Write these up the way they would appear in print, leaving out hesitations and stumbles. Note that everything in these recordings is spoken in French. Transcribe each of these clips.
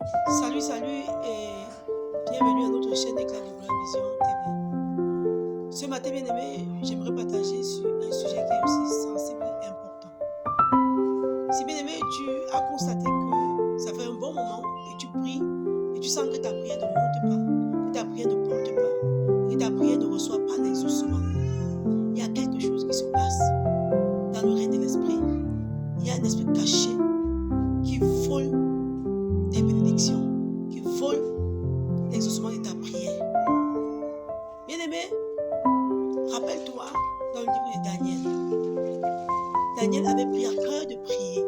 Salut, salut et bienvenue à notre chaîne Éclat de Gloire Vision TV. Ce matin, bien aimé, j'aimerais partager sur un sujet qui est aussi sensible et important. Si bien aimé, tu as constaté que ça fait un bon moment et tu pries et tu sens que ta prière ne monte pas, que ta prière ne porte pas, que ta prière ne reçoit pas l'exaucement. Il y a quelque chose qui se passe dans le règne de l'esprit. Il y a un esprit caché qui vole des bénédictions, qui vole l'exaucement de ta prière. Bien-aimé, rappelle-toi dans le livre de Daniel. Daniel avait pris à cœur de prier.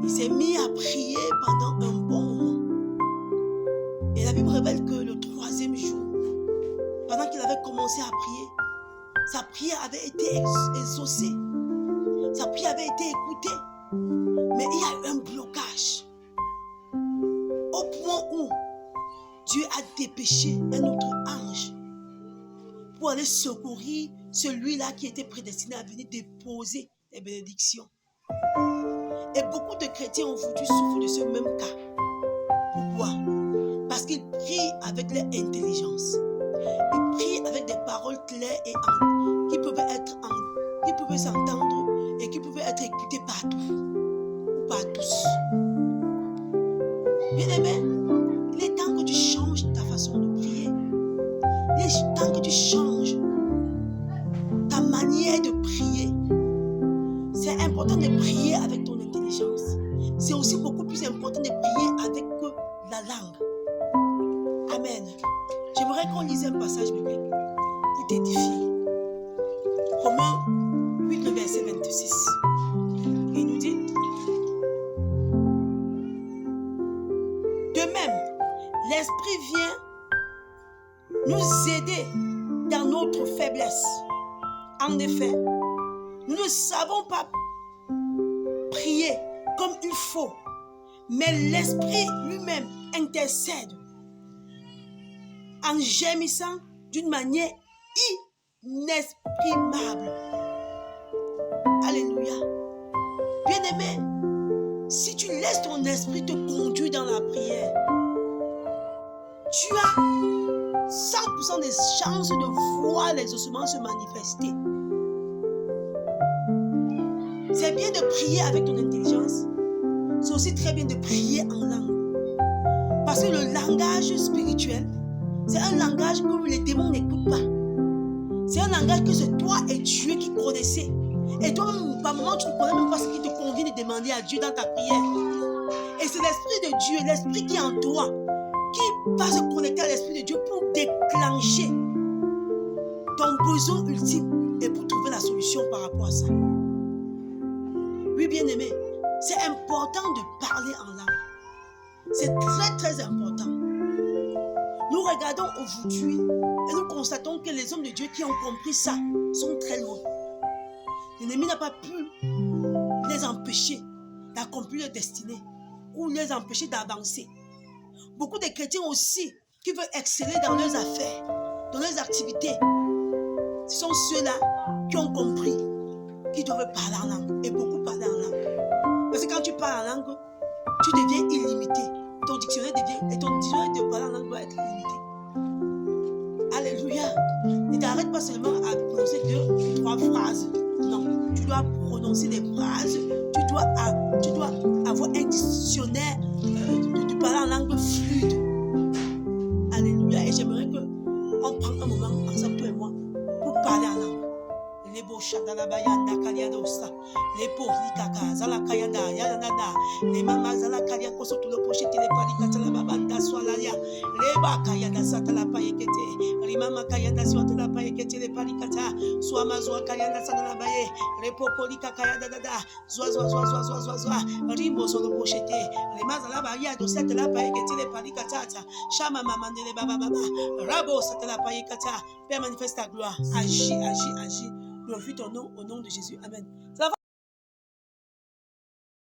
Il s'est mis à prier pendant un bon moment. Et la Bible révèle que le troisième jour, pendant qu'il avait commencé à prier, sa prière avait été exaucée. Sa prière avait été écoutée. Mais il y a eu un blocage. Au point où Dieu a dépêché un autre ange pour aller secourir celui-là qui était prédestiné à venir déposer les bénédictions. Et beaucoup de chrétiens aujourd'hui souffrent de ce même cas. Pourquoi? Parce qu'ils prient avec leur intelligence. Ils prient avec des paroles claires et qui peuvent s'entendre et qui peuvent être écoutées partout ou par tous. Bien-aimé, il est temps que tu changes ta façon de prier. Il est temps que tu changes ta manière de prier. C'est important de prier avec ton intelligence. C'est aussi beaucoup plus important de prier avec la langue. Amen. J'aimerais qu'on lise un passage biblique pour t'édifier. Romains 8, le verset 26. Il nous dit: de même, l'Esprit vient nous aider dans notre faiblesse. En effet, nous ne savons pas prier comme il faut, mais l'Esprit lui-même intercède en gémissant d'une manière inexprimable. Alléluia. Bien-aimé, si tu laisses ton esprit te conduire dans la prière, tu as 100% des chances de voir l'exaucement se manifester. C'est bien de prier avec ton intelligence. C'est aussi très bien de prier en langue. Parce que le langage spirituel, c'est un langage que les démons n'écoutent pas. C'est un langage que c'est toi et Dieu qui connaissez. Et toi-même, par moment, tu ne connais même pas ce qui te convient de demander à Dieu dans ta prière. Et c'est l'Esprit de Dieu, l'Esprit qui est en toi, qui va se connecter à l'Esprit de Dieu pour déclencher ton besoin ultime et pour trouver la solution par rapport à ça. Oui, bien-aimé, c'est important de parler en langue. C'est très, très important. Nous regardons aujourd'hui et nous constatons que les hommes de Dieu qui ont compris ça sont très loin. L'ennemi n'a pas pu les empêcher d'accomplir leur destinée ou les empêcher d'avancer. Beaucoup de chrétiens aussi qui veulent exceller dans leurs affaires, dans leurs activités, ce sont ceux-là qui ont compris qu'ils doivent parler en langue et beaucoup parler en langue. Parce que quand tu parles en langue, tu deviens illimité. Ton dictionnaire de parler en langue doit être illimité. Alléluia. Ne t'arrête pas seulement à prononcer 2 ou 3 phrases. Non, tu dois prononcer des phrases. Tu dois avoir un dictionnaire de parler en langue fluide. Alléluia. Et j'aimerais qu'on prenne un moment ensemble, toi et moi, pour parler en langue. Les beaux chadalabayanda kaliadosa, les porlikaka, zalakayanda, yanada, les mamas zalakalia koso tout le pochette, les palikatala babanda swalalia, les bakayanda satala payekete, rimama kayanda swatala payekete, les palikata, swamazwa kayanda satalabaye, les popolika kayanda dada, zwa, rimbo sur le pochette, les mazalabaya de cette la payekete, les palikatata, chama mamande les baba, rabo satala payekata, Père manifeste ta gloire, agis. Glorifie ton nom au nom de Jésus. Amen.